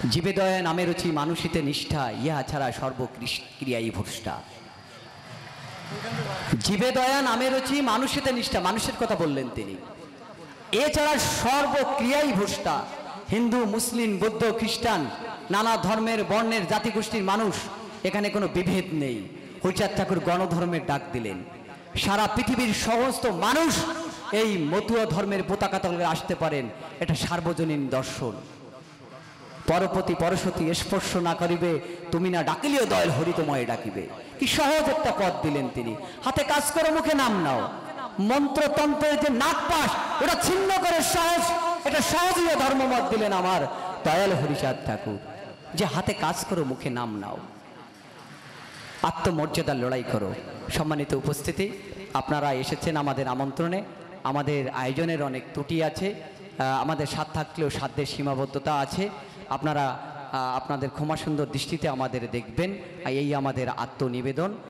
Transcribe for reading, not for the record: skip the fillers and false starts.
জীবে দয়া নামে রুচি মানুষিতে নিষ্ঠা, ইহা ছাড়া সর্বক্রিয়াই ভ্রষ্টা। জীবে দয়া নামে রুচি মানুষিতে নিষ্ঠা, মানুষের কথা বললেন তিনি। এছাড়া সর্বক্রিয়াই ভ্রষ্টা। হিন্দু, মুসলিম, বৌদ্ধ, খ্রিস্টান, নানা ধর্মের বর্ণের জাতিগোষ্ঠীর মানুষ, এখানে কোনো বিভেদ নেই। হরিচাঁদ ঠাকুর গণধর্মের ডাক দিলেন। সারা পৃথিবীর সমস্ত মানুষ এই মতুয়া ধর্মের পতাকা তলে আসতে পারেন, এটা সার্বজনীন দর্শন। পরপতি পরশতী স্পর্শ না করিবে, তুমি না ডাকিলেও দয়াল হরিতময় ডাকিবে। কি সহজ একটা পথ দিলেন তিনি। হাতে কাজ করো, মুখে নাম নাও। মন্ত্রতন্ত্রের যে নাগপাশ, ওটা ছিন্ন করে সহজ, এটা সহজীয় ধর্মমত দিলেন আমার দয়াল হরিচাঁদ ঠাকুর, যে হাতে কাজ করো, মুখে নাম নাও, আত্মমর্যাদার লড়াই করো। সম্মানিত উপস্থিতি, আপনারা এসেছেন আমাদের আমন্ত্রণে। আমাদের আয়োজনের অনেক ত্রুটি আছে, আমাদের সাথ থাকলেও সাধ্যের সীমাবদ্ধতা আছে। আপনারা আপনাদের ক্ষমা সুন্দর দৃষ্টিতে আমাদের দেখবেন, এই আমাদের আত্মনিবেদন।